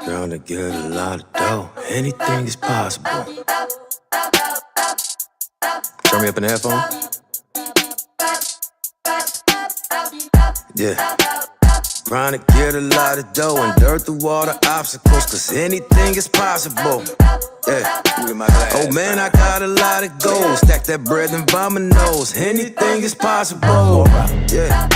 Trying to get a lot of dough. Anything is possible. Turn me up in the headphone. Yeah. Trying to get a lot of dough and dirt through all the obstacles, cause anything is possible. Yeah. Oh man, I got a lot of gold. Stack that bread and vomit nose. Anything is possible. Yeah.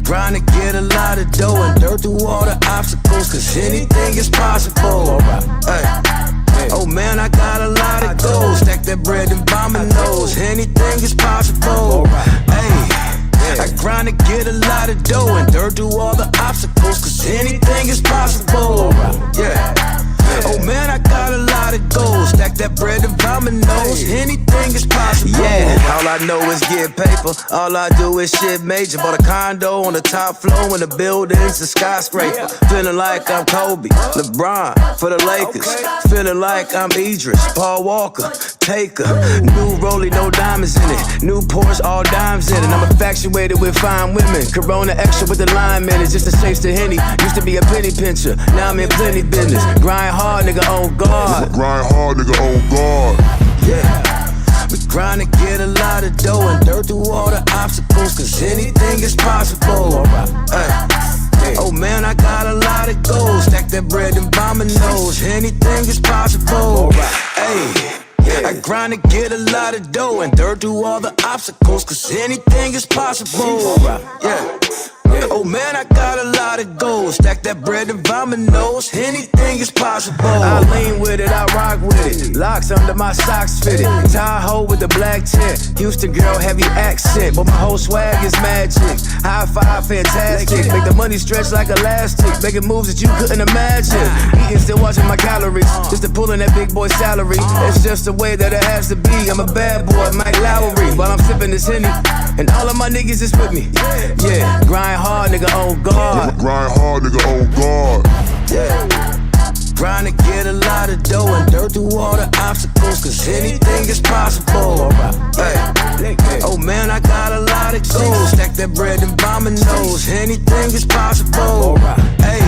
Trying to get a lot of dough and dirt through all the obstacles, cause anything is possible. Hey. Oh man, I got a lot of gold. Stack that bread and vomit nose. Anything is possible. Hey. I grind to get a lot of dough and dirt through all the obstacles, cause anything is possible. Yeah. Oh man, I got a lot of gold. Stack that bread and vomit nose. Anything is possible. Yeah, all I know is get paper. All I do is shit major. Bought a condo on the top floor and the building's a skyscraper. Feeling like I'm Kobe, LeBron for the Lakers. Feeling like I'm Idris, Paul Walker, Taker. New Rollie, no diamonds in it. New Porsche, all dimes in it. I'm infatuated with fine women. Corona extra with the lime in it. Just to chase the Henny. Used to be a penny pincher. Now I'm in plenty business. Grind hard, nigga, on guard. Grind hard, nigga, on guard. Yeah. We grind to get a lot of dough and dirt through all the obstacles, cause anything is possible. Oh man, I got a lot of gold. Stack that bread and vomit nose. Anything is possible. Hey. I grind to get a lot of dough and dirt through all the obstacles, cause anything is possible. Yeah. Oh man, I got a lot of gold. Stack that bread and vomit nose. Anything is possible. I lean with it, I rock with it. Locks under my socks fitted. Tahoe with the black tint. Houston girl, heavy accent, but my whole swag is magic. High five, fantastic. Make the money stretch like elastic. Making moves that you couldn't imagine. Eating, still watching my calories. Just to pull in that big boy salary. It's just the way that it has to be. I'm a bad boy, Mike Lowry. While I'm sipping this Henny, and all of my niggas is with me. Yeah, grind hard, nigga, on guard. Grind hard, nigga, on guard. Yeah. Grind to get a lot of dough and dirt through all the obstacles, cause anything is possible. Hey. Oh man, I got a lot of gold. Stack that bread and vomit nose. Anything is possible. Hey.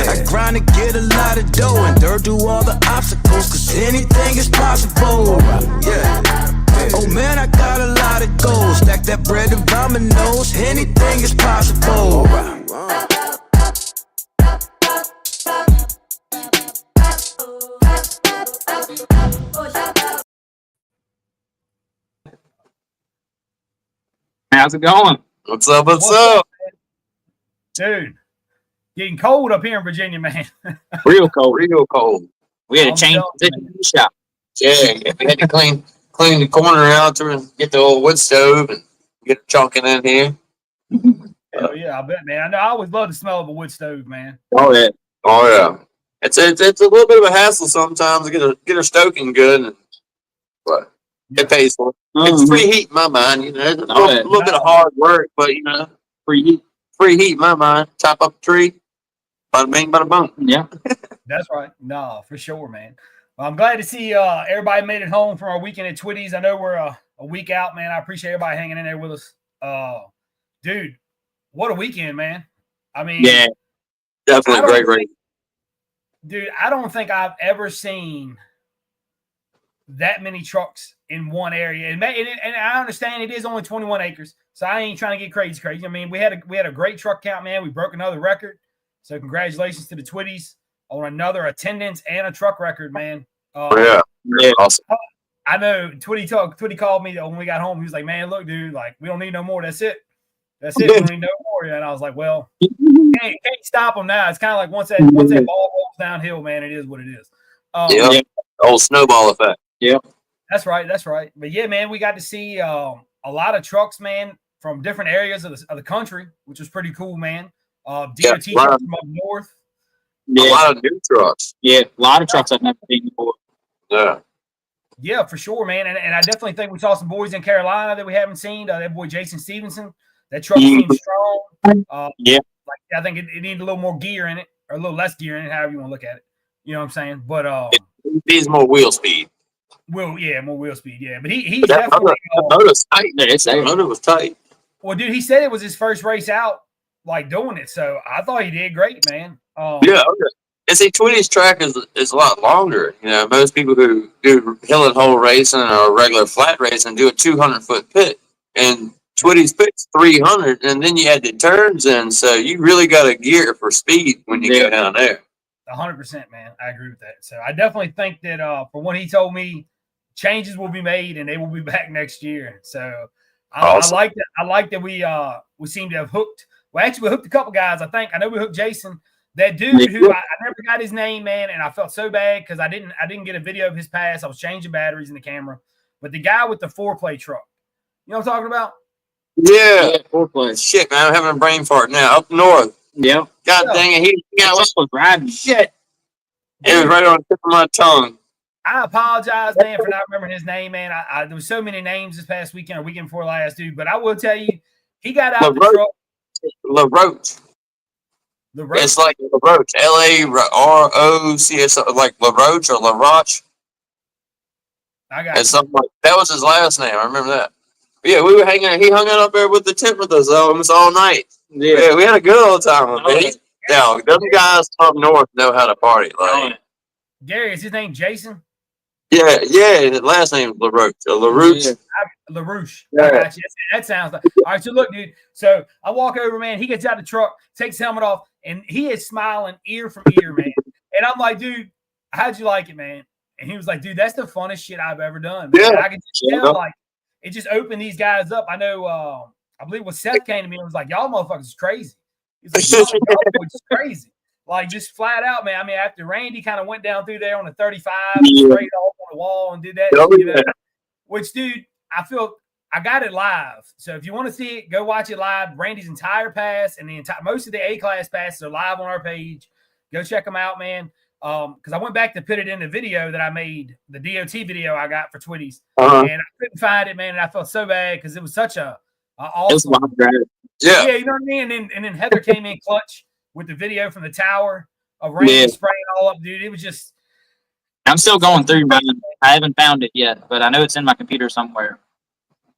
I grind to get a lot of dough and dirt through all the obstacles, cause anything is possible. Yeah. Oh man, I got a lot of gold. Stack that bread and vomit nose. Anything is possible. How's it going? What's up? What's up? Dude, getting cold up here in Virginia, man. Real cold. Real cold. We had to change position in the shop. Yeah, we had to clean the corner out to get the old wood stove and get it chunking in here. Hell yeah, I bet, man. I always love the smell of a wood stove, man. Oh yeah. Oh yeah. It's a little bit of a hassle sometimes to get her stoking good, but it pays for it. It's free heat in my mind, you know. It's a little bit of hard work, but you know, free heat in my mind. Chop up a tree, bada bing, bada boom. Yeah. That's right. No, for sure, man. Well, I'm glad to see everybody made it home from our weekend at Twitty's. I know we're a week out, man. I appreciate everybody hanging in there with us. Dude, what a weekend, man. I mean, yeah, definitely great. Dude, I don't think I've ever seen that many trucks in one area. And I understand it is only 21 acres, so I ain't trying to get crazy. I mean, we had a great truck count, man. We broke another record. So congratulations to the Twitties on another attendance and a truck record, man. Yeah, awesome. I know Twitty called me when we got home. He was like, man, look, dude, like, we don't need no more. That's it. We don't need no more. And I was like, well, can't stop them now. It's kind of like once that ball rolls downhill, man, it is what it is. Yeah, old snowball effect. Yeah, that's right. But yeah, man, we got to see a lot of trucks, man, from different areas of the country, which was pretty cool, man. DOT trucks from up north. Yeah. A lot of new trucks. Yeah, a lot of trucks I've never seen before. Yeah. Yeah, for sure, man. And I definitely think we saw some boys in Carolina that we haven't seen. That boy Jason Stevenson. That truck seems strong. Yeah. Like, I think it needed a little more gear in it, or a little less gear in it, however you want to look at it. You know what I'm saying? But it needs more wheel speed. More wheel speed, yeah. But he's definitely that motor's tight. That motor was tight. Well, dude, he said it was his first race out like doing it. So I thought he did great, man. Yeah. And see, Twitty's track is a lot longer. You know, most people who do hill and hole racing or regular flat racing do a 200-foot pit, and Twitty's pit's 300, and then you add the turns in, so you really got to gear for speed when you go down there. 100%, man. I agree with that. So I definitely think that from what he told me, changes will be made and they will be back next year. So Awesome. I like that. I like that we seem to have hooked. Well, actually, we hooked a couple guys. I know we hooked Jason. That dude who I never got his name, man, and I felt so bad because I didn't get a video of his pass. I was changing batteries in the camera. But the guy with the 4-play truck, you know what I'm talking about? Yeah, 4-play. Shit, man, I'm having a brain fart now. Up north. Yep. God dang it, he was riding. Shit. It was right on the tip of my tongue. I apologize, man, for not remembering his name, man. There was so many names this past weekend or weekend before last, dude. But I will tell you, he got out the truck. LaRoche. It's like LaRoche. LaRoche. It's like LaRoche or LaRoche. I got it's something like that was his last name. I remember that. But yeah, we were hanging. He hung out up there with the tent with us almost all night. Yeah, we had a good old time. Yeah, those guys up north know how to party. Like Gary, is his name Jason? Yeah. His last name is LaRoche. LaRoche. LaRoche. Yeah. I got you. That sounds like. All right, so look, dude. So I walk over, man. He gets out of the truck, takes his helmet off, and he is smiling ear from ear, man. And I'm like, dude, how'd you like it, man? And he was like, dude, that's the funnest shit I've ever done. Man. Yeah. I can just tell, like, it just opened these guys up. I know, I believe when Seth came to me and was like, y'all motherfuckers is crazy. He's like, y'all boys is crazy. Like, just flat out, man. I mean, after Randy kind of went down through there on the 35, straight off on the wall and did that, you know, which, dude, I feel I got it live. So if you want to see it, go watch it live. Randy's entire pass and most of the A-class passes are live on our page. Go check them out, man. Because I went back to put it in the video that I made, the DOT video I got for Twitties, and I couldn't find it, man. And I felt so bad because it was such a awesome. Yeah, you know what I mean. And then Heather came in clutch with the video from the tower of Randy spraying all up, dude. It was just. I'm still going through mine. I haven't found it yet, but I know it's in my computer somewhere.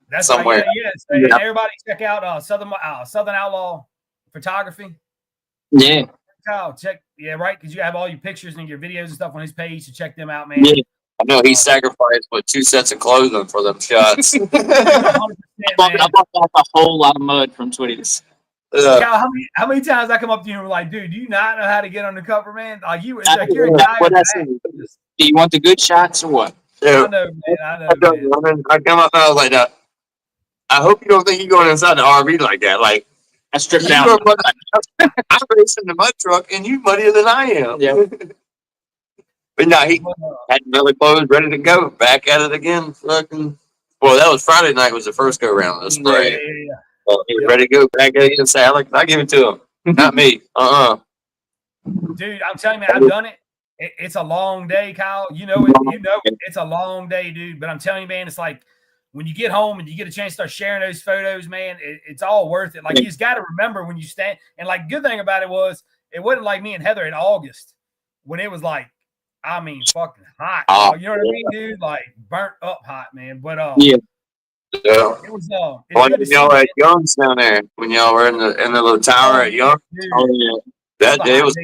That's somewhere. So everybody check out Southern Outlaw Photography. Yeah. Kyle, check. Yeah, right. Because you have all your pictures and your videos and stuff on his page, so check them out, man. Yeah. I know he sacrificed with 2 sets of clothing for them shots. 100%, I bought a whole lot of mud from Twitties. Kyle, how many times I come up to you and we're like, dude, do you not know how to get undercover, man? Like you're a guy. Do you want the good shots or what? Yeah. I know, man. I come up and I was like, I hope you don't think you're going inside the RV like that. Like, I stripped down. I'm racing the mud truck and you muddier than I am. Yeah. But no, he had another clothes ready to go. Back at it again. Fucking. Well, that was Friday night. Was the first go round of the spray. Yeah. He was ready to go back at it and say, I give it to him. Not me. Dude, I'm telling you, man, I've done it. It's a long day, Kyle. You know it. It's a long day, dude. But I'm telling you, man, it's like when you get home and you get a chance to start sharing those photos, man, it's all worth it. Like, you just got to remember when you stand. And, like, good thing about it was it wasn't like me and Heather in August when it was, like, I mean, fucking hot. You know what I mean, dude? Like, burnt up hot, man. But, yeah. It was y'all at Young's down there when y'all were in the little tower at Young. Oh yeah, that day was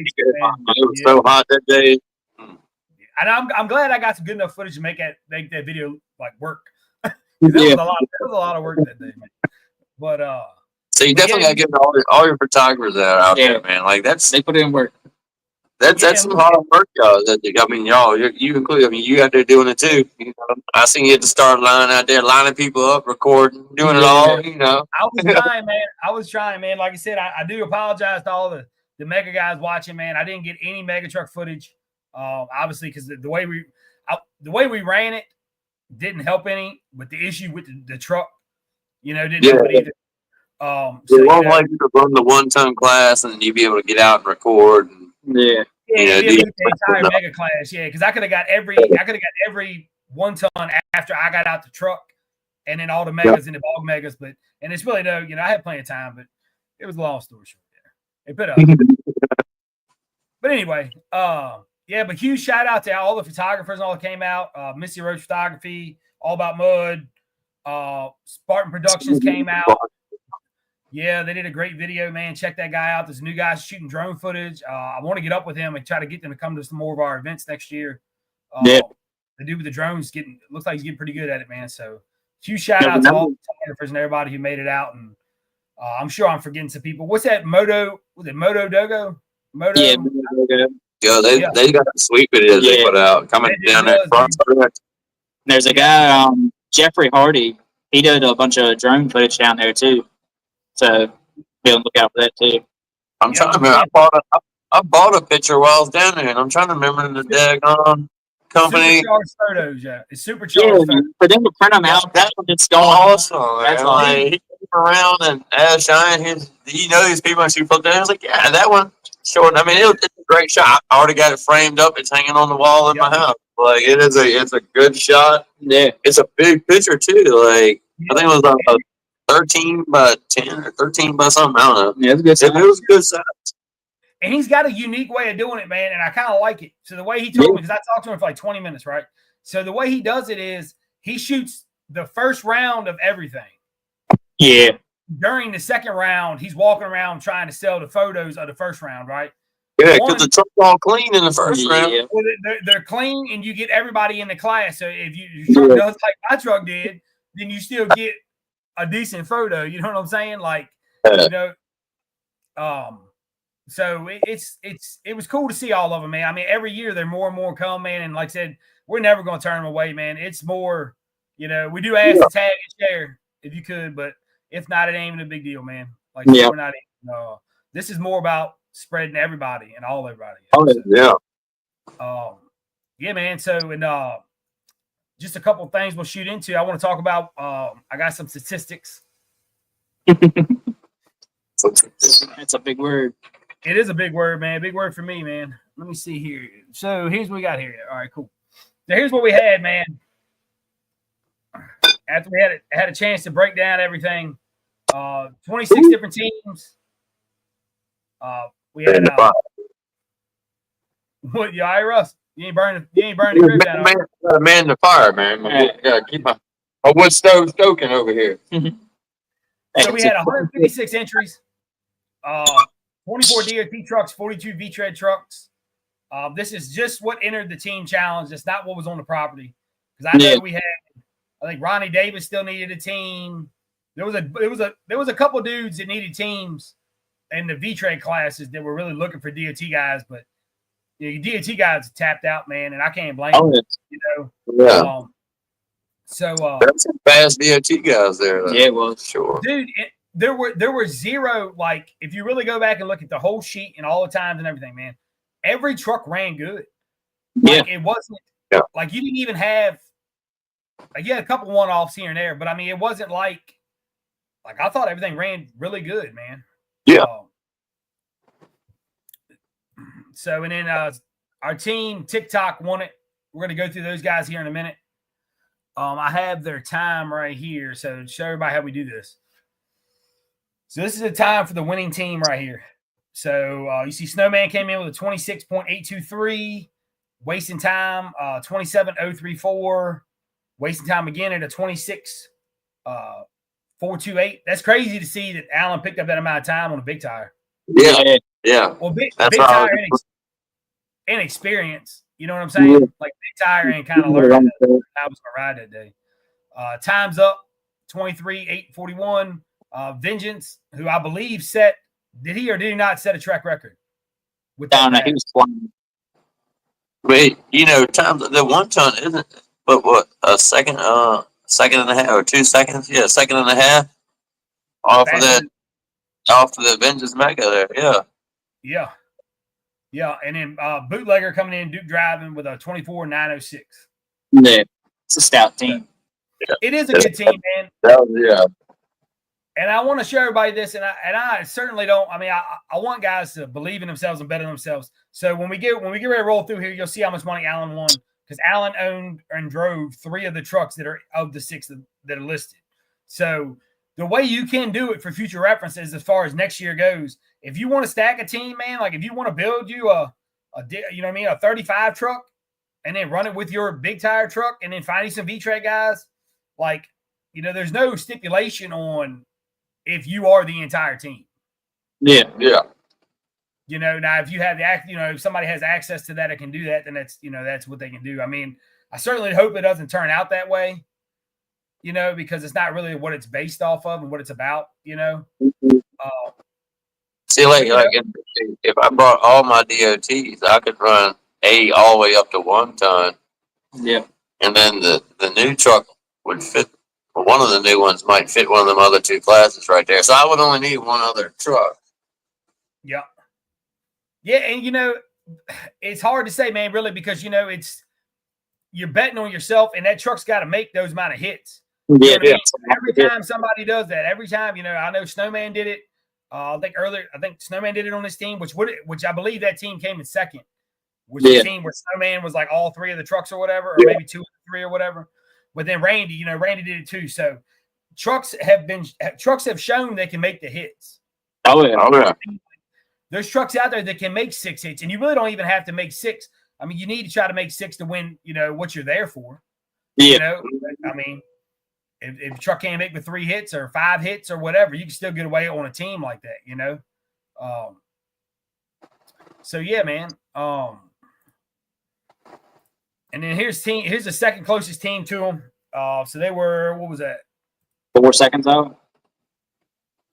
so hot that day. And I'm glad I got some good enough footage to make that video like work. There was a lot of work that day, man. But so you definitely gotta give all your photographers out there, man. Like they put in work. That's some hard work, y'all. I mean, y'all, you include. I mean, you out there doing it too. You know, I seen you at the start line out there, lining people up, recording, doing it all. You know, I was trying, man. Like I said, I do apologize to all the mega guys watching, man. I didn't get any mega truck footage, obviously, because the way we ran it didn't help any. But the issue with the truck, didn't help it either. So won't like you to run the 1-ton class, and then you be able to get out and record. The entire mega class, because I could have got every 1-ton after I got out the truck, and then all the megas and the bog megas. But it's really I had plenty of time, but it was a long story short. It put up. But anyway, but huge shout out to all the photographers and all that came out. Missy Roach Photography, All About Mud, Spartan Productions came out. Yeah, they did a great video, man. Check that guy out. There's a new guy shooting drone footage. I want to get up with him and try to get them to come to some more of our events next year. Yeah. The dude with the drones looks like he's getting pretty good at it, man. So huge shout out to all the photographers and everybody who made it out. And I'm sure I'm forgetting some people. What's that Moto? Was it Moto Dogo? Moto? Yeah. They got sweet videos they put out coming down there. There's a guy, Jeffrey Hardy. He did a bunch of drone footage down there too. So be on the lookout for that too. I'm trying to remember. I bought a picture while I was down there, and I'm trying to remember the daggone company. Supercharged photos, yeah. It's supercharged photos. For them to print them out, that's what it's going Awesome. That's like, he came around and asked Shine, these people, and she flipped down. I was like, yeah, that one. Short. I mean, it's a great shot. I already got it framed up. It's hanging on the wall in my house. Like, it's a good shot. Yeah. It's a big picture too. Like, I think it was 13 by 10 or 13 by something. I don't know. Yeah, it was good. It was a good size. And he's got a unique way of doing it, man. And I kind of like it. So the way he told me, because I talked to him for like 20 minutes, right? So the way he does it is he shoots the first round of everything. Yeah. During the second round, he's walking around trying to sell the photos of the first round, right? Yeah, because the truck's all clean in the first round. Well, they're clean, and you get everybody in the class. So if your truck does like my truck did, then you still get a decent photo. You know what I'm saying? Like, you know, so it was cool to see all of them, man. I mean, every year there more and more come, man. And like I said, we're never going to turn them away, man. It's more, you know, we do ask to tag and share if you could, but if not, it ain't even a big deal, man. Like, we're not even, this is more about spreading everybody and all everybody. Yeah, man. So, and just a couple of things we'll shoot into. I want to talk about, I got some statistics. That's a big word. It is a big word, man. Big word for me, man. Let me see here. So here's what we got here. All right, cool. So here's what we had, man. After we had a chance to break down everything, 26 different teams. We had what? You all right, Russ? You ain't burning the crib down. Man, the fire, man. Gotta keep my wood stove stoking over here. So we had 156 entries. 24 DOT trucks, 42 V-Tread trucks. This is just what entered the team challenge. It's not what was on the property. Because I know we had, I think Ronnie Davis still needed a team. There was a couple dudes that needed teams in the V-Tread classes that were really looking for DOT guys, but DOT guys tapped out, man, and I can't blame them. You know. Yeah. So there's some fast DOT guys there. Though. Yeah, well, sure, dude. There were zero, like, if you really go back and look at the whole sheet and all the times and everything, man, every truck ran good. Like, it wasn't like you didn't even have, like, you had a couple one-offs here and there, but I mean, it wasn't like I thought everything ran really good, man. Yeah. So, and then our team, TikTok, won it. We're going to go through those guys here in a minute. I have their time right here, so to show everybody how we do this. So this is the time for the winning team right here. So you see Snowman came in with a 26.823. Wasting time, 27.034. Wasting time again at a 26.428. That's crazy to see that Allen picked up that amount of time on a big tire. Yeah. Yeah. Well, big tire and experience. You know what I'm saying? Yeah. Like, big tire and kind of learned how I was going to ride that day. Time's up, 23.841. Vengeance, who I believe did he or did he not set a track record? With that, he was flying. Wait, you know, time the 1 ton isn't, but what, a second and a half or 2 seconds? Yeah, second and a half off of the Vengeance Mega there. Yeah. Yeah. And then Bootlegger coming in, Duke driving with a 24.906. Yeah, it's a stout team. Yeah. It is a good team, man. Yeah. And I want to show everybody this, and I certainly don't. I mean, I want guys to believe in themselves and bet on themselves. So when we get ready to roll through here, you'll see how much money Allen won, because Allen owned and drove 3 of the trucks that are of the 6 that are listed. So the way you can do it for future references, as far as next year goes, if you want to stack a team, man, like if you want to build you a 35 truck, and then run it with your big tire truck, and then find you some V-Tread guys, like, you know, there's no stipulation on if you are the entire team. Yeah. You know, now if you have if somebody has access to that and can do that, then that's what they can do. I mean, I certainly hope it doesn't turn out that way, because it's not really what it's based off of and what it's about, See, like if I brought all my DOTs, I could run A all the way up to 1 ton. Yeah. And then the new truck would fit. Well, one of the new ones might fit one of them other 2 classes right there. So I would only need 1 other truck. Yeah. Yeah, and it's hard to say, man, really, because you're betting on yourself, and that truck's got to make those amount of hits. Yeah. Every time somebody does that, I know Snowman did it. I think Snowman did it on his team, which I believe that team came in second. Which the team where Snowman was like all 3 of the trucks or whatever, or maybe 2 or 3 or whatever. But then Randy did it too. So trucks have shown they can make the hits. Oh yeah. There's trucks out there that can make 6 hits, and you really don't even have to make 6. I mean, you need to try to make 6 to win, what you're there for. Yeah. I mean, if the truck can't make with 3 hits or 5 hits or whatever, you can still get away on a team like that, So yeah, man. And then here's the second closest team to them. So they were, what was that? 4 seconds out.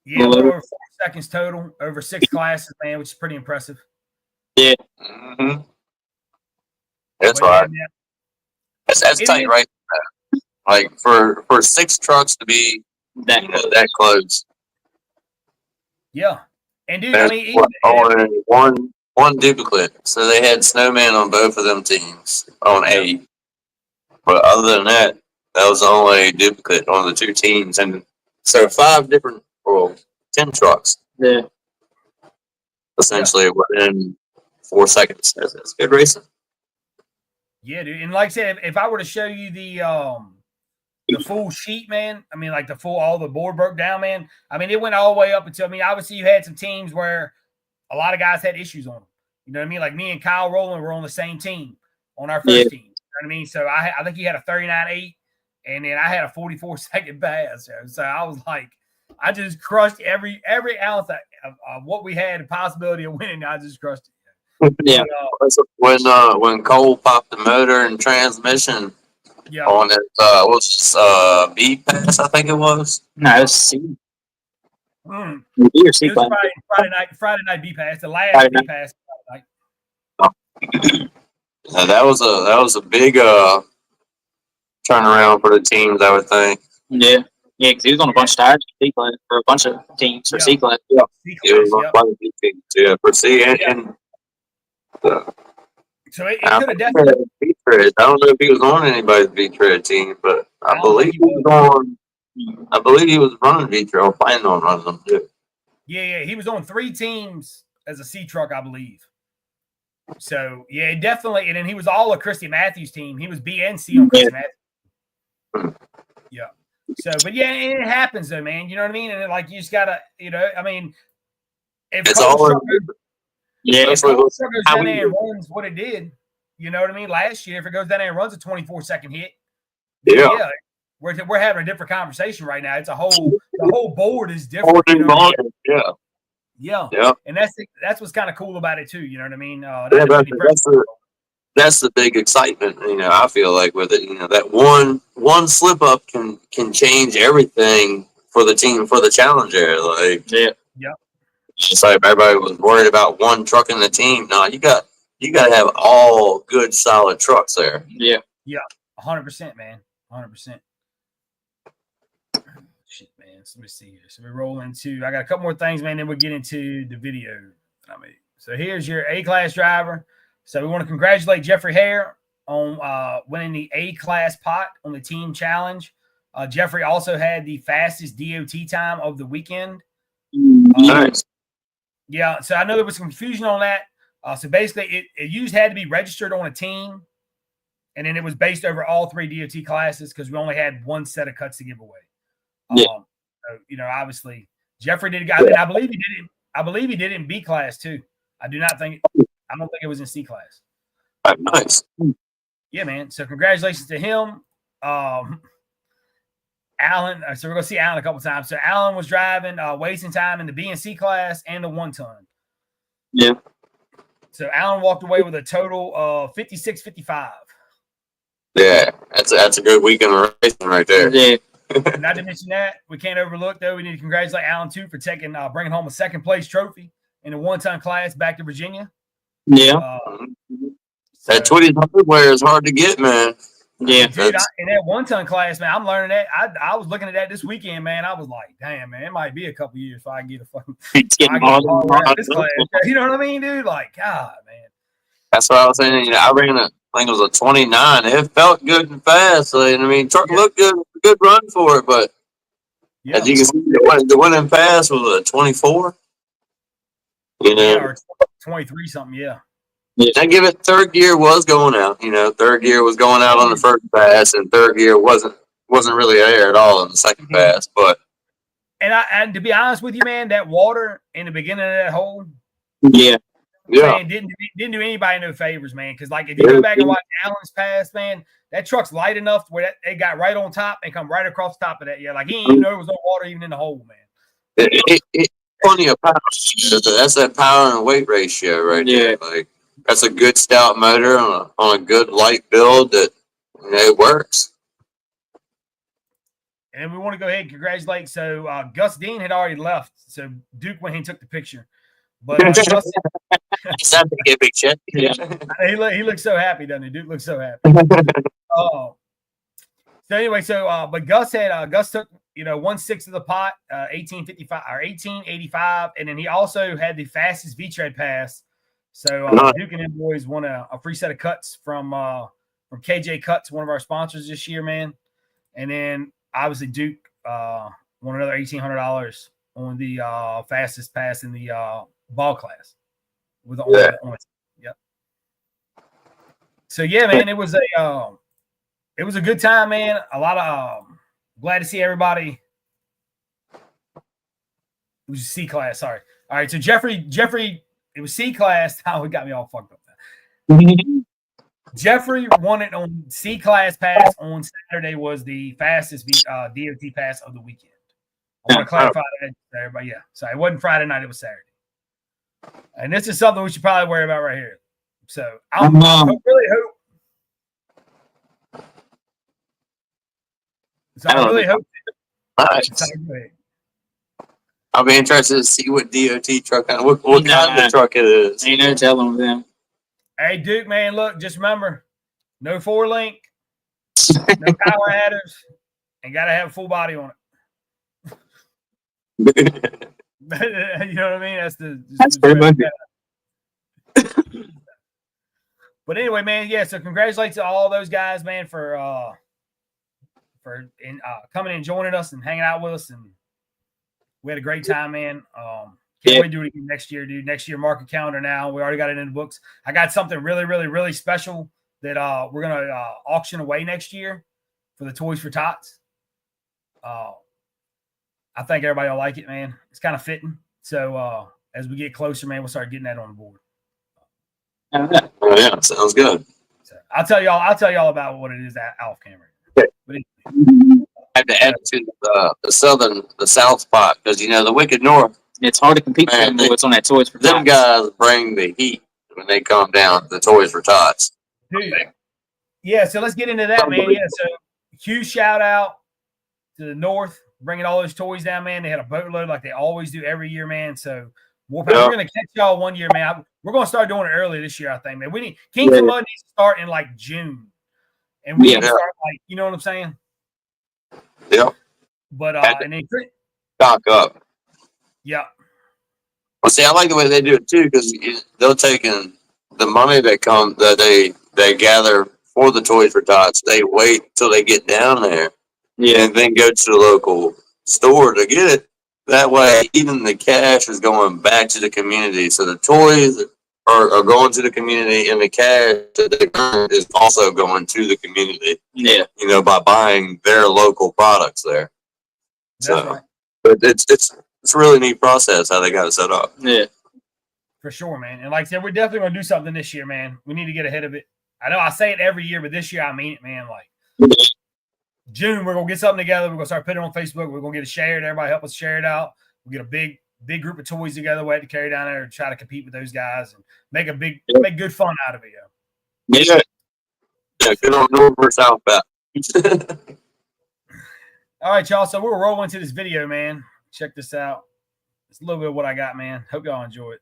Yeah, over 4 seconds total over 6 classes, man, which is pretty impressive. Yeah. Mm-hmm. That's right. That's tight, right? Like for 6 trucks to be that close. Yeah, and dude, There's only one duplicate, so they had Snowman on both of them teams on A. But other than that, that was the only duplicate on the 2 teams, and so 5 different, 10 trucks. Yeah. Essentially within 4 seconds. That's good racing. Yeah, dude, and like I said, if I were to show you the full sheet, man, I mean, like all the board broke down, man. I mean, it went all the way up until, obviously you had some teams where a lot of guys had issues on them. You know what I mean? Like me and Kyle Rowland were on the same team on our first team. You know what I mean? So I think he had a 39.8, and then I had a 44-second pass. So I was like, I just crushed every ounce of what we had, the possibility of winning. I just crushed it. Yeah. But, when Cole popped the motor and transmission on his B pass, I think it was. No, it was C. Mm. B or C it was Friday night B pass, the last B pass. That was a big turnaround for the teams, I would think. Yeah, because he was on a bunch of tires for C class, for a bunch of teams for C class. Yeah, it was on a bunch of teams. Yeah, for C and so it could have definitely. I don't know if he was on anybody's V-Tread team, but I believe he was on. I believe he was running V-Tread, planning on running them too. Yeah, he was on 3 teams as a C truck, I believe. So yeah, definitely, and then he was all of Christy Matthews' team. He was B and C on Christy Matthews. Yeah. So, but yeah, it happens though, man. You know what I mean? And like you just gotta, I mean, if it's all. If Cole goes down there and runs what it did, you know what I mean? Last year, if it goes down there and runs a 24-second hit, we're having a different conversation right now. It's the whole board is different. Yeah. And that's what's kind of cool about it too. You know what I mean? That's the big excitement. I feel like with it, that one slip up can change everything for the team, for the challenger. Like just like everybody was worried about one truck in the team. No, you got to have all good, solid trucks there. Yeah. 100%, man. 100%. Shit, man. So let me see here. So we roll into. I got a couple more things, man. Then we'll get into the video. So here's your A-class driver. So we want to congratulate Jeffrey Hare on winning the A-class pot on the team challenge. Jeffrey also had the fastest DOT time of the weekend. Nice. Yeah, so I know there was confusion on that. So basically, it had to be registered on a team, and then it was based over all 3 DOT classes because we only had 1 set of cuts to give away. So, obviously, Jeffrey did. I believe he did it. I believe he did it in B class too. I don't think it was in C class. Nice. Yeah, man. So congratulations to him. Alan. So we're gonna see Alan a couple times. So Alan was driving, wasting time in the B and C class and the 1 ton. Yeah. So Alan walked away with a total of 56.55. Yeah, that's a good weekend of racing right there. Yeah. Not to mention that, we can't overlook though. We need to congratulate Alan too for bringing home a 2nd place trophy in the 1 ton class back to Virginia. Yeah. That Twitty hardware is hard to get, man. Yeah. Dude, in that 1 ton class, man, I'm learning that. I was looking at that this weekend, man. I was like, damn, man, it might be a couple years if I get a fucking this class. You know what I mean, dude? Like, God, man. That's what I was saying. You know, I ran I think it was a 29. It felt good and fast. So, I mean, truck looked good. Good run for it, but as you can see, the winning pass was a 24. You know, or 23 something. Yeah. I give it 3rd gear was going out. You know, 3rd gear was going out on the 1st pass, and 3rd gear wasn't really there at all on the 2nd pass. But and to be honest with you, man, that water in the beginning of that hole, yeah, man, didn't do anybody no favors, man. Because like if you go back and watch Allen's pass, man, that truck's light enough where they got right on top and come right across the top of that. Yeah, like he didn't even know there was no water even in the hole, man. Plenty of power. That's that power and weight ratio right there. Like that's a good stout motor on a good light build that it works. And we want to go ahead and congratulate. So Gus Dean had already left, so Duke went and took the picture. But Gus, to get a big check. Yeah. he looks so happy, doesn't he? Duke looks so happy. So anyway, but Gus took 1/6 of the pot, 1855 or 1885, and then he also had the fastest V-tread pass. So Duke and them boys won a free set of cuts from KJ Cuts, one of our sponsors this year, man. And then obviously Duke won another $1,800 on the fastest pass in the ball class with the Yep. So yeah, man, it was a good time, man. A lot of glad to see everybody. It was C class, sorry. All right, so Jeffrey, it was C class. Oh, it got me all fucked up. Jeffrey won it on C class pass on Saturday, was the fastest DOT pass of the weekend. I want to clarify that to everybody. Yeah, so it wasn't Friday night, it was Saturday. And this is something we should probably worry about right here. So I really hope. I'll be interested to see what DOT truck, what kind of truck it is. Ain't no telling them. Hey, Duke, man, look, just remember, no 4-link, no power adders, and got to have a full body on it. You know what I mean? That's pretty much it. But anyway, man, yeah. So congratulations to all those guys, man, for coming and joining us and hanging out with us, and we had a great time, man. Can't wait to do it again next year, dude. Next year, market calendar now. We already got it in the books. I got something really, really, really special that we're gonna auction away next year for the Toys for Tots. I think everybody will like it, man. It's kind of fitting. So as we get closer, man, we'll start getting that on the board. Oh yeah, sounds good. So I'll tell y'all about what it is off camera. Okay. But I have to add to the south spot because the Wicked North. It's hard to compete with them boys on that Toys for Tots. Them guys bring the heat when they come down. The Toys for Tots. Dude. Yeah, so let's get into that, man. Yeah, so huge shout out to the North, bringing all those toys down, man. They had a boatload like they always do every year, man. So we're going to catch y'all one year, man. We're going to start doing it early this year, I think, man. Kings of Mud needs to start in like June, and we need to start like, you know what I'm saying? Yeah. But and then stock up. Yeah. Well, see, I like the way they do it too because they're taking the money that they gather for the Toys for Tots. They wait till they get down there, and then go to the local store to get it. That way, even the cash is going back to the community. So the toys are going to the community, and the cash that they earn is also going to the community. Yeah, by buying their local products there. That's right. But it's a really neat process how they got it set up. Yeah, for sure, man. And like I said, we're definitely going to do something this year, man. We need to get ahead of it. I know I say it every year, but this year I mean it, man. Like June, we're gonna get something together. We're gonna start putting it on Facebook. We're gonna get it shared. Everybody help us share it out. We'll get a big group of toys together. We have to carry down there and try to compete with those guys and make good fun out of it. Yeah. Yeah, good on North versus South bet. All right, y'all. So we're rolling into this video, man. Check this out. It's a little bit of what I got, man. Hope y'all enjoy it.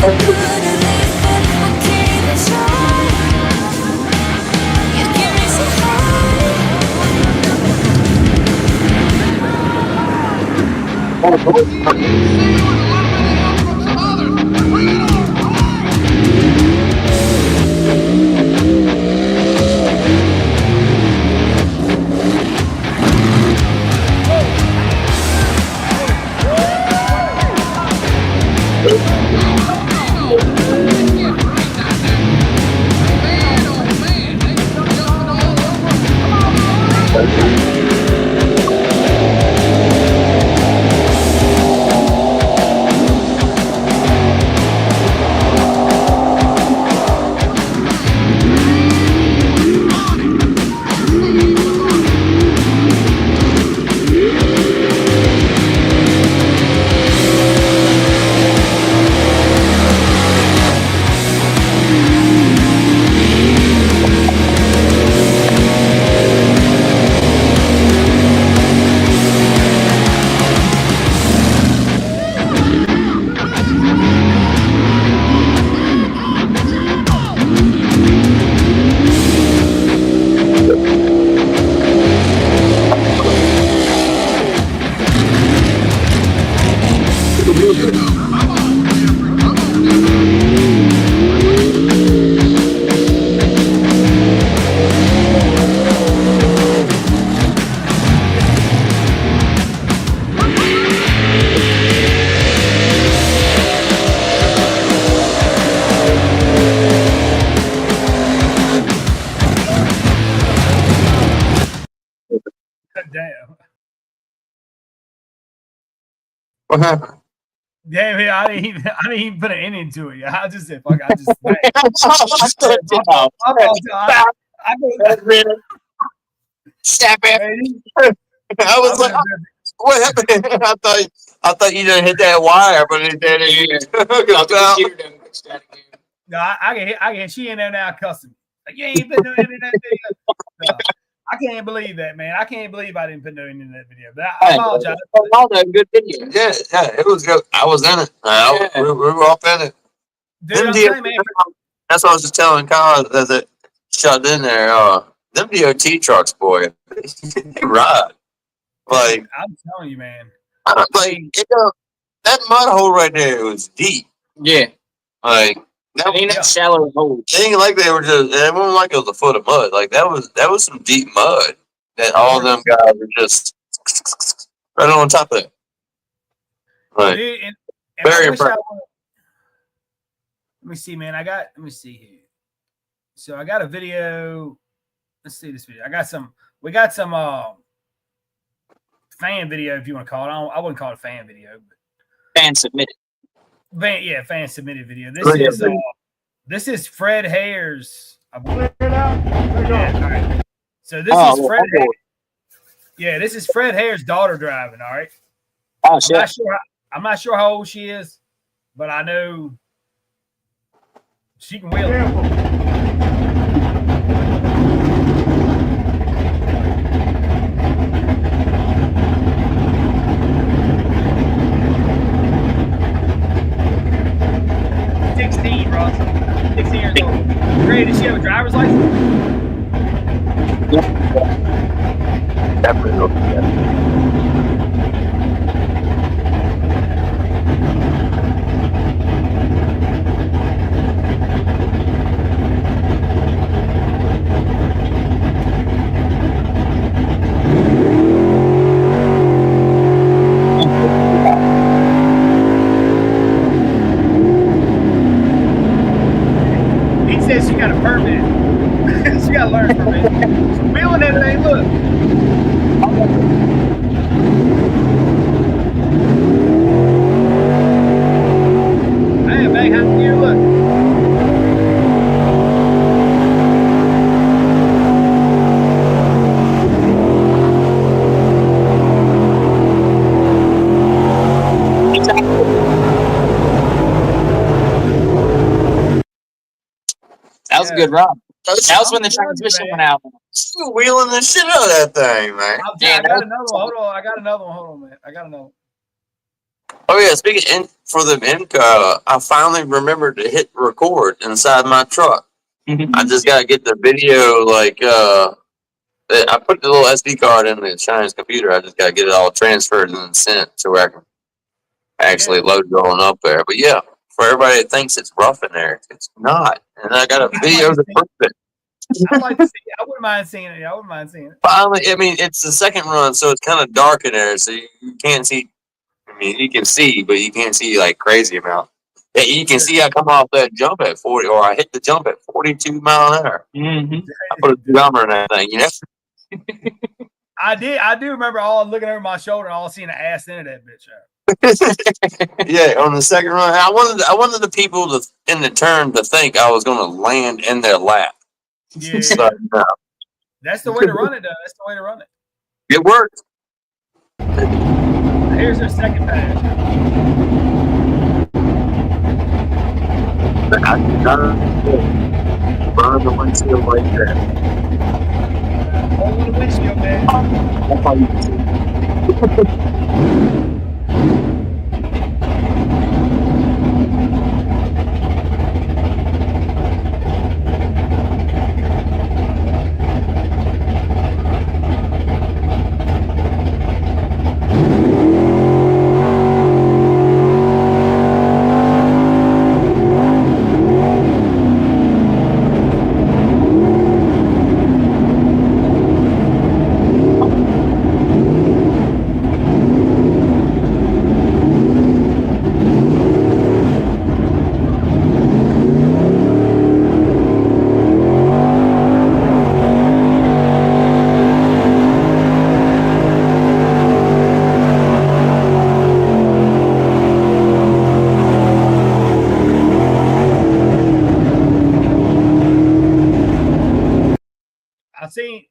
Damn. What happened? Damn it, I didn't even put an end into it. I just said, fuck, I just I was like, what happened? I thought you didn't hit that wire, but it didn't. No, I can. She in there now cussing. Like, you ain't put no end in that video. No, I can't believe that, man. I can't believe I didn't put no end in that video. But I apologize. Good video. Yeah, it was good. I was in it. We were all in it. Dude, I'm saying, man. That's what I was just telling Kyle as it shut in there. Them DOT trucks, boy, they ride. Like, I'm telling you, man. That mud hole right there was deep. Yeah. Like, that ain't a shallow hole. It ain't like they were just. It wasn't like it was a foot of mud. Like that was some deep mud that all them guys were just right on top of it. Like, dude, and very impressive. Let me see, man. Let me see here. So I got a video. Let's see this video. We got some fan video, if you want to call it. I wouldn't call it a fan video, but fan submitted. Fan submitted video. This is Fred Hare's. Yeah, all right. So this is Fred. Yeah, this is Fred Hare's daughter driving. All right. Oh shit. I'm not sure how old she is, but I know she can wheel it. Ross. 16 years old. Ray, does she have a driver's license? Definitely. She got a permit. She got to learn from it. She's wheeling that thing. Look. Hey, man, how do you look? That was a good run. That was when the transmission went out. Still wheeling the shit out of that thing, man. I got another one. Hold on. I got another one. Hold on, man. I got another one. Oh yeah, speaking for the I finally remembered to hit record inside my truck. I just gotta get the video. Like I put the little SD card in the Chinese computer. I just gotta get it all transferred and then sent to where I can actually load it on up there. But yeah, for everybody that thinks it's rough in there, it's not. And I got a video to prove it. I'd like to see it. I wouldn't mind seeing it. I wouldn't mind seeing it. Finally, I mean, it's the second run, so it's kind of dark in there, so you can't see. I mean, you can see, but you can't see like crazy amount. Yeah, you can see I come off that jump at 40, or I hit the jump at 42 mile an hour. I put a drummer in that thing, you know. I do remember all looking over my shoulder and all seeing the ass into that bitch. Yeah, on the second run, I wanted the people in the turn to think I was going to land in their lap. Yeah, So, that's the way to run it, though. That's the way to run it. It worked. Here's their second pass. I did not burn the windshield like that. Hold the windshield, man. That's all you can see.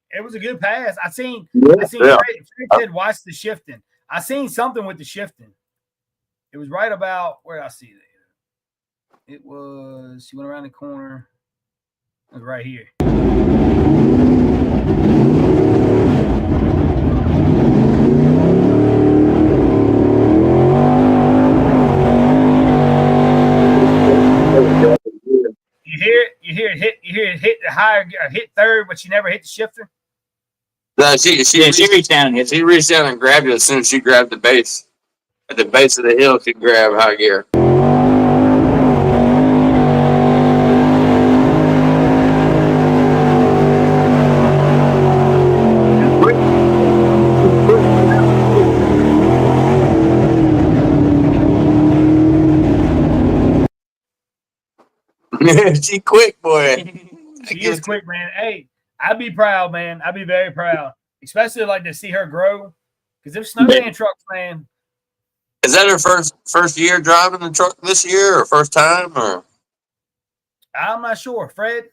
It was a good pass. I seen Yeah. Fred said watch the shifting. I seen something with the shifting. It was right about where I see it. It was, he went around the corner. It was right here. You hear it hit the higher, hit third, but she never hit the shifter. No, she reached down and hit. She reached down and grabbed it as soon as she grabbed the base. At the base of the hill, she grabbed high gear. She quick, boy. She is quick, man. Hey, I'd be proud, man. I'd be very proud, especially like to see her grow. Because them snowman trucks, man. Is that her first year driving the truck this year, or first time, or? I'm not sure. Fred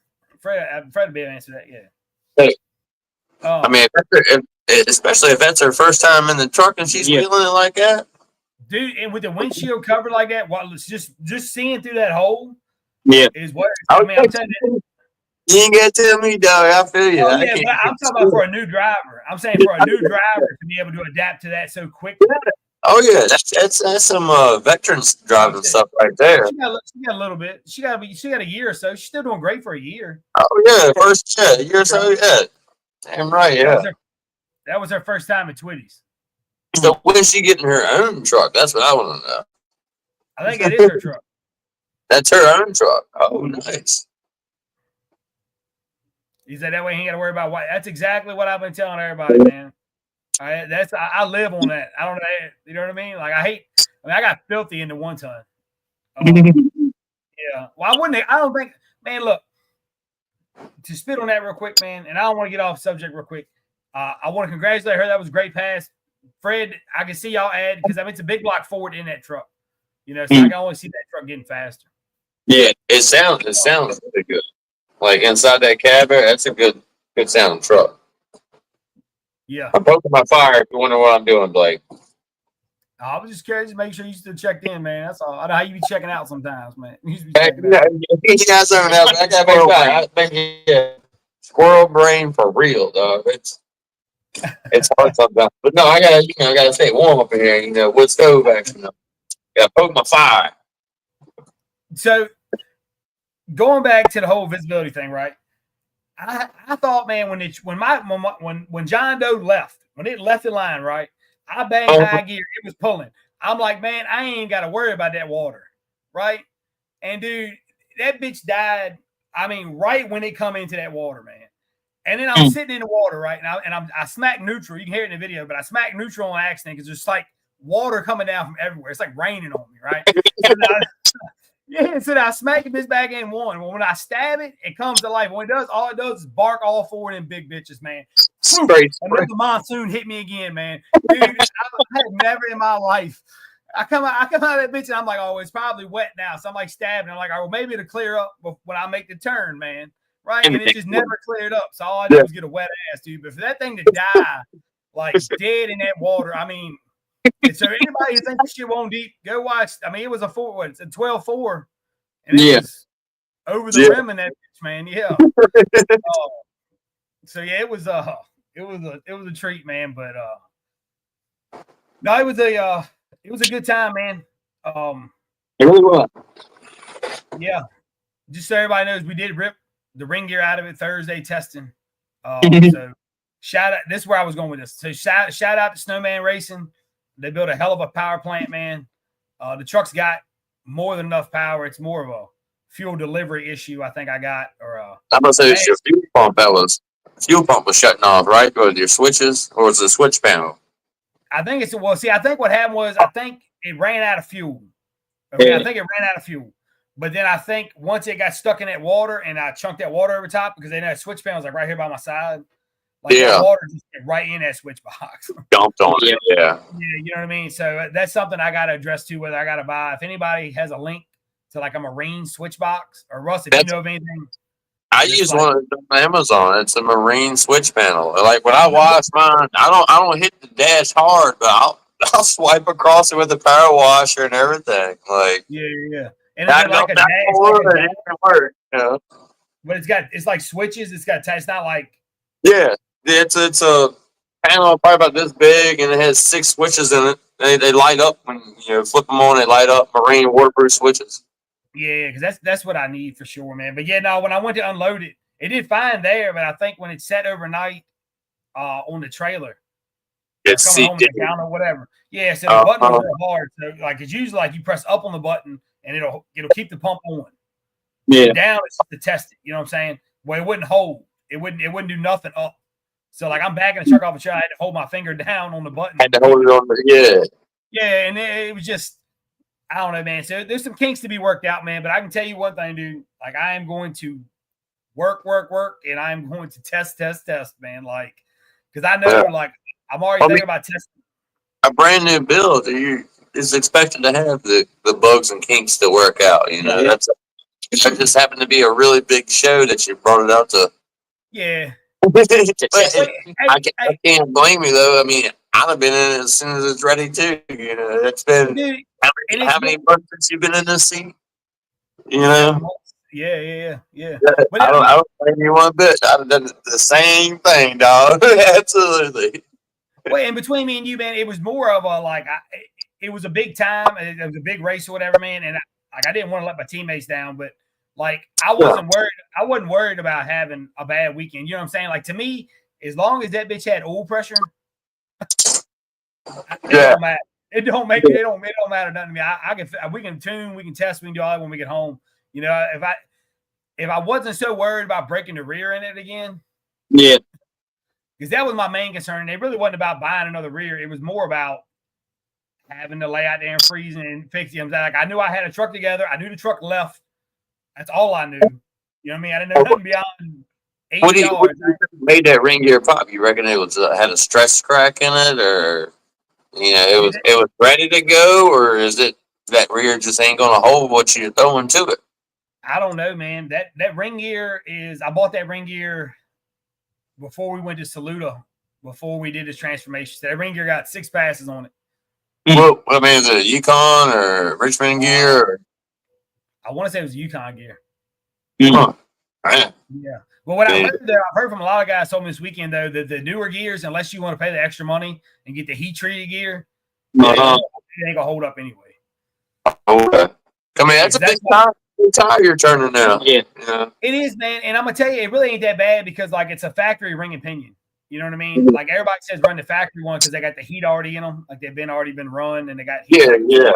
would be able to answer that. Yeah. Hey, I mean, especially if that's her first time in the truck and she's wheeling it like that, dude. And with the windshield covered like that, just seeing through that hole, is what I mean. I'm telling you. You ain't got to tell me, dog. I feel you. Oh, yeah, but I'm talking about for a new driver. I'm saying for a new driver to be able to adapt to that so quickly. Oh yeah, that's some veterans driving stuff right there. She got a little bit. She got a year or so. She's still doing great for a year. Oh yeah, a year or so. Yeah, damn right. Yeah, that was her first time at Twitty's. So when is she getting her own truck? That's what I want to know. I think it is her truck. That's her own truck. Oh, nice. He said that way he ain't got to worry about what. That's exactly what I've been telling everybody, man. I live on that. I don't know. You know what I mean? Like I got filthy into one ton. Yeah. Well, I wouldn't. I don't think. Man, look. To spit on that real quick, man, and I don't want to get off subject real quick. I want to congratulate her. That was a great pass, Fred. I can see y'all add because it's a big block forward in that truck. You know, so I can only see that truck getting faster. Yeah, it sounds really good. Like inside that cab, that's a good sounding truck. Yeah. I'm poking my fire if you wonder what I'm doing, Blake. I was just curious to make sure you still checked in, man. That's all. I know how you be checking out sometimes, man. You be checking out. I got big squirrel brain for real, dog. It's hard sometimes. But no, I gotta stay warm up in here, wood stove action. Yeah, poke my fire. So going back to the whole visibility thing, right? I thought, man, when John Doe left, when it left the line, right? I banged high gear, it was pulling. I'm like, man, I ain't got to worry about that water, right? And dude, that bitch died. I mean, right when it come into that water, man. And then I'm sitting in the water right now, and I smack neutral. You can hear it in the video, but I smack neutral on accident because there's like water coming down from everywhere. It's like raining on me, right? So I smack the bitch back in one. When I stab it, it comes to life. When it does, all it does is bark all four of them big bitches, man. Another monsoon hit me again, man. Dude, I have never in my life. I come out of that bitch and I'm like, oh, it's probably wet now. So I'm like stabbing. I'm like, oh, maybe it'll clear up when I make the turn, man. Right? And it just never cleared up. So all I did was get a wet ass, dude. But for that thing to die, like dead in that water, I mean, so anybody who thinks this shit won't deep, go watch. I mean, it was a 12-4. And it was over the rim in that bitch, man. Yeah. So yeah, it was a treat, man. But no, it was a good time, man. It really was. Yeah. Just so everybody knows, we did rip the ring gear out of it Thursday testing. So shout out. This is where I was going with this. So shout out to Snowman Racing. They built a hell of a power plant, man. The truck's got more than enough power. It's more of a fuel delivery issue, I think I got. I'm gonna say it's your fuel pump that was shutting off, right? With your switches, or was it a switch panel? I think it's I think what happened was I think it ran out of fuel. Okay, I think it ran out of fuel. But then I think once it got stuck in that water and I chunked that water over top because they know that switch panel was like right here by my side. Like that water just get right in that switch box. Dumped on it, yeah. You know what I mean? So that's something I got to address too, whether I got to buy. If anybody has a link to like a Marine switch box, or Russ, if you know of anything. I use one on Amazon. It's a Marine switch panel. Like when I wash mine, I don't hit the dash hard, but I'll swipe across it with the power washer and everything. Like yeah. And it's like a dash, it can work, you know. But it's like switches. It's not like it's a panel probably about this big, and it has 6 switches in it. They light up when you flip them on. They light up. Marine waterproof switches. Yeah, because that's what I need for sure, man. But yeah, no, when I went to unload it, it did fine there. But I think when it sat overnight on the trailer, it's coming home down or whatever. Yeah, so the button was real hard. So like it's usually like you press up on the button and it'll keep the pump on. Yeah, down is to test it. You know what I'm saying? Well, it wouldn't hold. It wouldn't do nothing up. So like I'm backing the truck off the truck. I had to hold my finger down on the button. Had to hold it on the Yeah, and it was just. I don't know, man. So there's some kinks to be worked out, man. But I can tell you one thing, dude. Like I am going to work, and I'm going to test, man. Like, because I know, like, I'm already thinking about testing. A brand new build is expected to have the bugs and kinks to work out. You know, that just happened to be a really big show that you brought it out to. Yeah. I can't blame you though. I mean, I'd have been in it as soon as it's ready too. You know, it's been how many months since you've been in this seat? You know. Yeah. But I don't blame you one bit. I'd have done the same thing, dog. Absolutely. Well, in between me and you, man, it was more of a it was a big time. It was a big race or whatever, man. And I didn't want to let my teammates down, but like I wasn't worried. I wasn't worried about having a bad weekend. You know what I'm saying? Like to me, as long as that bitch had oil pressure, it don't matter. It don't matter nothing to me. We can tune, we can test, we can do all that when we get home. You know, if I wasn't so worried about breaking the rear in it again, yeah, because that was my main concern. It really wasn't about buying another rear. It was more about having to lay out there and freezing and fixing them. Like I knew I had a truck together. I knew the truck left. That's all I knew. You know what I mean? I didn't know nothing beyond 80 yards. What made that ring gear pop? You reckon it was had a stress crack in it, or it was ready to go, or is it that rear just ain't gonna hold what you're throwing to it? I don't know, man. That ring gear is. I bought that ring gear before we went to Saluda. Before we did this transformation, so that ring gear got 6 passes on it. Well, I mean, is it Yukon or Richmond gear? Or? I want to say it was Yukon gear. Huh. Yeah. Well, what I heard from a lot of guys told me this weekend though that the newer gears, unless you want to pay the extra money and get the heat treated gear, it ain't gonna hold up anyway. Okay. I mean, that's a big tire you're turning now. Yeah. It is, man. And I'm gonna tell you, it really ain't that bad because like it's a factory ring and pinion. You know what I mean? Like everybody says, run the factory one because they got the heat already in them, like they've already been run, and they got heat. Yeah.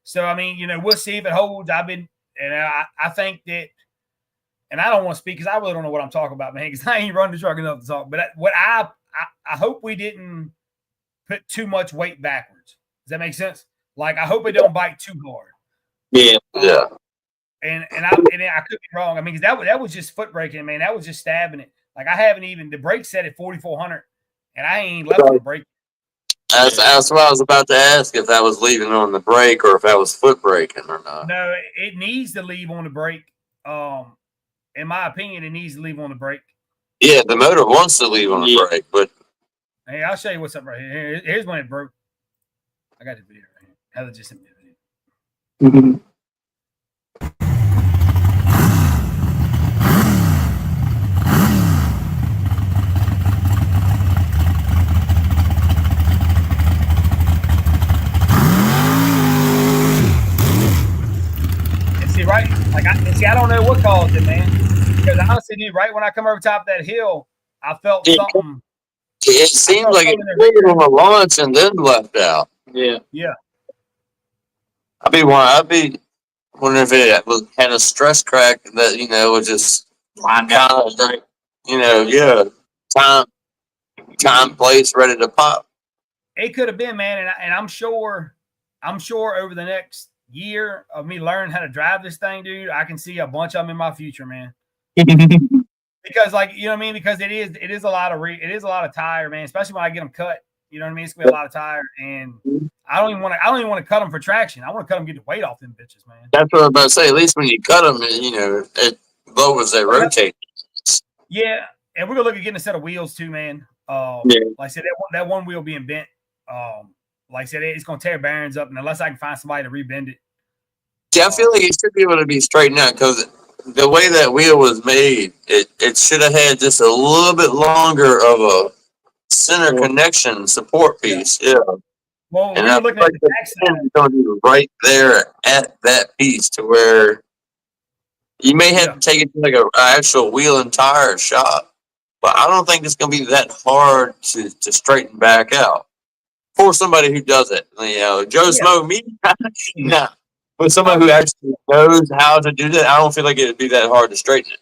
So I mean, we'll see if it holds. I think that, and I don't want to speak because I really don't know what I'm talking about, man. Because I ain't running the truck enough to talk. But what I hope we didn't put too much weight backwards. Does that make sense? Like I hope it don't bite too hard. Yeah. And I could be wrong. I mean, because that was just foot braking, man. That was just stabbing it. Like I haven't even the brake set at 4,400, and I ain't left on the brake. That's what I was about to ask, if that was leaving on the brake or if that was foot braking or not. No, it needs to leave on the brake. In my opinion, it needs to leave on the brake. Yeah, the motor wants to leave on the brake, but hey, I'll show you what's up right here. Here's when it broke. I got the video right here. Heather just sent me the video. Right, like I don't know what caused it, man. Because honestly, dude, right when I come over top of that hill, I felt something. It seemed like it cleared on the launch and then left out. Yeah. I'd be wondering if it had a stress crack that was just kind of time, place, ready to pop. It could have been, man, and I'm sure over the next year of me learning how to drive this thing, dude, I can see a bunch of them in my future, man. Because like, you know what I mean? Because it is a lot of tire, man, especially when I get them cut. You know what I mean? It's gonna be a lot of tire, and I don't even want to cut them for traction. I want to cut them, get the weight off them bitches, man. That's what I was about to say. At least when you cut them, it lowers their rotate. Yeah, and we're gonna look at getting a set of wheels too, man. Like I said, that one wheel being bent. Like I said, it's going to tear bearings up, and unless I can find somebody to rebend it. Yeah, I feel like it should be able to be straightened out because the way that wheel was made, it should have had just a little bit longer of a center connection support piece. Yeah. Well, we were looking at the backside. It's going to be right there at that piece to where you may have to take it to like an actual wheel and tire shop, but I don't think it's going to be that hard to straighten back out. For somebody who does it, Joe Smo, me, nah. But somebody who actually knows how to do that, I don't feel like it would be that hard to straighten it.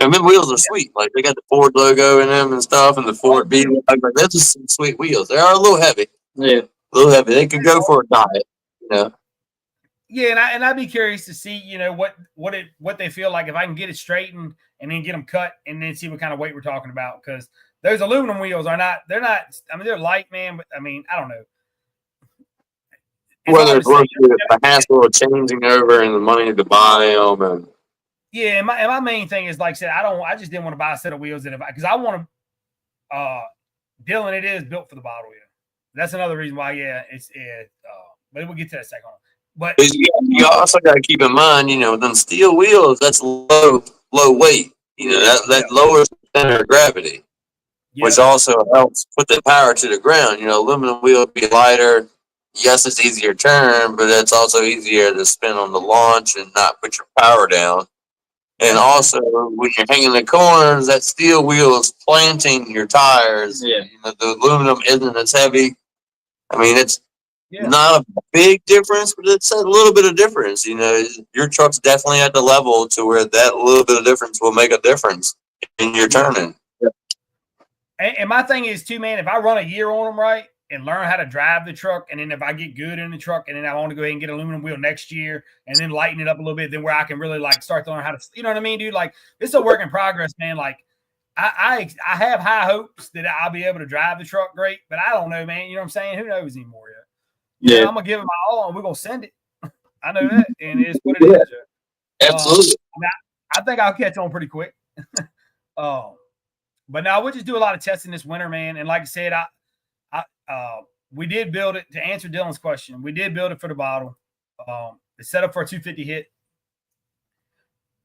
And them wheels are sweet. Like they got the Ford logo in them and stuff, and the Ford B. Like those are some sweet wheels. They are a little heavy. Yeah, a little heavy. They could go for a diet. Yeah, and I'd be curious to see, what they feel like if I can get it straightened and then get them cut and then see what kind of weight we're talking about, because those aluminum wheels they're light, man, but I mean, I don't know. Whether it's worth the hassle of changing over and the money to buy them. And yeah, and my main thing is, like I said, I just didn't want to buy a set of wheels because I want to, Dylan, it is built for the bottle, yeah. That's another reason why, but we'll get to that second one. But you also got to keep in mind, them steel wheels, that's low weight. That lowers the center of gravity. Which also helps put the power to the ground. Aluminum wheel would be lighter. Yes, it's easier to turn, but it's also easier to spin on the launch and not put your power down. And also, when you're hanging the corners, that steel wheel is planting your tires. Yeah. The aluminum isn't as heavy. I mean, it's not a big difference, but it's a little bit of difference. Your truck's definitely at the level to where that little bit of difference will make a difference in your turning. And my thing is too, man, if I run a year on them right and learn how to drive the truck, and then if I get good in the truck, and then I want to go ahead and get an aluminum wheel next year and then lighten it up a little bit, then where I can really like start to learn how to, you know what I mean, dude? Like, it's a work in progress, man. Like, I have high hopes that I'll be able to drive the truck great, but I don't know, man. You know what I'm saying? Who knows anymore yet? I'm gonna give it my all, and we're gonna send it. I know that, and it's what it is. Absolutely. I think I'll catch on pretty quick. But now we'll just do a lot of testing this winter, man. And like I said, we did build it to answer Dylan's question. We did build it for the bottle. It's set up for a 250 hit.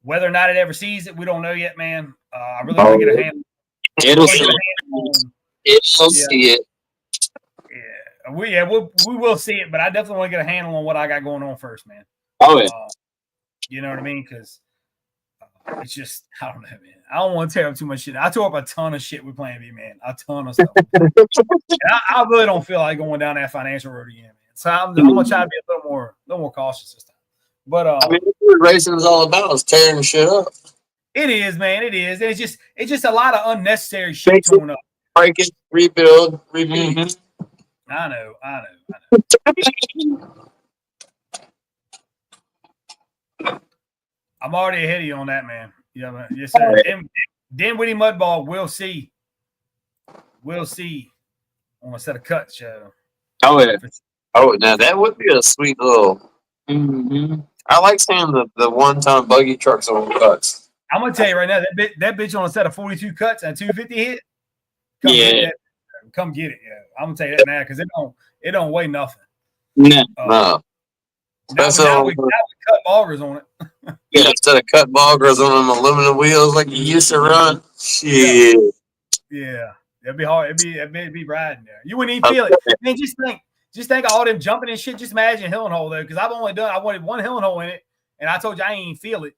Whether or not it ever sees it, we don't know yet, man. I really want to get a handle. It'll see it. Yeah. we will see it, but I definitely want to get a handle on what I got going on first, man. Oh yeah. You know what I mean? Because it's just, I don't know, man. I don't want to tear up too much shit. I tore up a ton of shit with Plan B, man. A ton of stuff. I really don't feel like going down that financial road again, man. So I'm gonna try to be a little more cautious this time. But I mean, that's what racing is all about, is tearing shit up. it is, man. It is. It's just a lot of unnecessary shit torn up. Break it, rebuild, repeat. Mm-hmm. I know. I'm already ahead of you on that, man. Yeah, man. Yes, sir. Dinwiddie Mudball, we'll see. We'll see on a set of cuts show. Oh yeah. Oh, now that would be a sweet little. Mm-hmm. I like seeing the one-ton buggy trucks on cuts. I'm gonna tell you right now, that bitch on a set of 42 cuts and 250 hit. Come get it. Yeah, I'm gonna tell you that now because it don't weigh nothing. No. No. Now we cut boggers on it. Yeah, instead of cut boggers on them aluminum wheels like you used to run. Shit. Yeah. It'd be hard. It'd be riding there. You wouldn't even feel it. I mean, just think of all them jumping and shit. Just imagine hill and hole though, because I wanted one hill and hole in it, and I told you I ain't even feel it.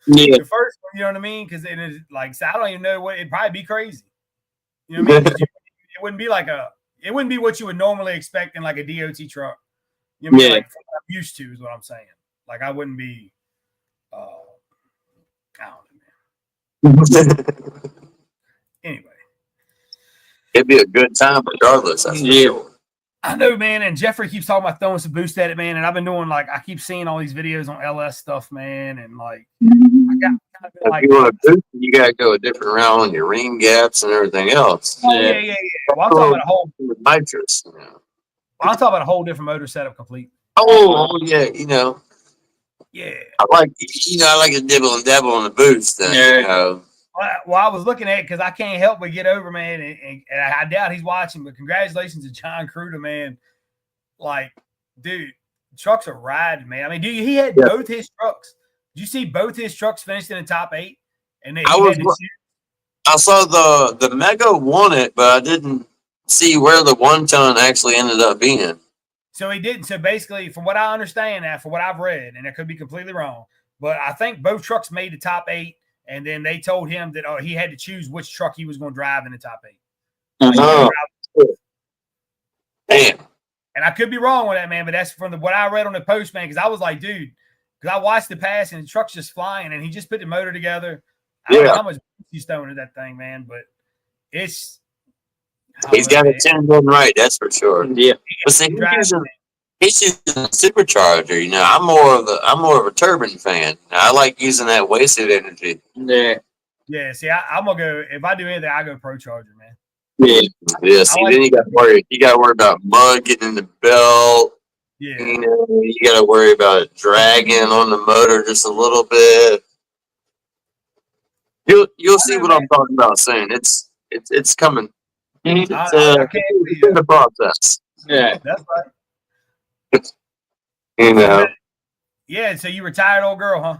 Yeah. The first one, you know what I mean? Because it is like, so I don't even know what it'd probably be crazy. You know what I mean? It wouldn't be it wouldn't be what you would normally expect in like a DOT truck. You know what I mean? Like what I'm used to is what I'm saying. Like I wouldn't be. I don't know, man. Anyway, it'd be a good time regardless. That's for sure. I know, man. And Jeffrey keeps talking about throwing some boost at it, man. And I've been doing I keep seeing all these videos on LS stuff, man. And I got if you want to boost, you got to go a different route on your ring gaps and everything else. Oh, yeah. Well, I'm talking about a whole nitrous. You know. I'm talking about a whole different motor setup complete. Oh yeah, you know. Yeah. I like to dibble and dabble on the boost. Then, yeah. You know. Well, I was looking at it because I can't help but get over, man, and I doubt he's watching. But congratulations to John Cruder, man. Like, dude, trucks are riding, man. I mean, he had both his trucks. Did you see both his trucks finished in the top 8? And I saw the Mega won it, but I didn't see where the 1-ton actually ended up being. So he didn't. So basically, from what I understand now, from what I've read, and I could be completely wrong, but I think both trucks made the top 8. And then they told him that he had to choose which truck he was going to drive in the top 8. Damn. And I could be wrong with that, man, but that's from what I read on the post, man, because I was like, dude, because I watched the pass and the truck's just flying, and he just put the motor together. I don't know how much he's throwing at that thing, man, but he's got it tuned in right, that's for sure. Yeah. But see, he's using a supercharger, you know. I'm more of a turbine fan. I like using that wasted energy. Yeah. Yeah, see, I'm gonna go if I do anything, I go pro charger, man. Yeah. Yeah. See, then you gotta worry about mud getting in the belt. Yeah. You know, you gotta worry about it dragging on the motor just a little bit. You'll see what I'm talking about soon. It's coming. It's in the process. Yeah. That's right. You know. Yeah, so you retired old girl, huh?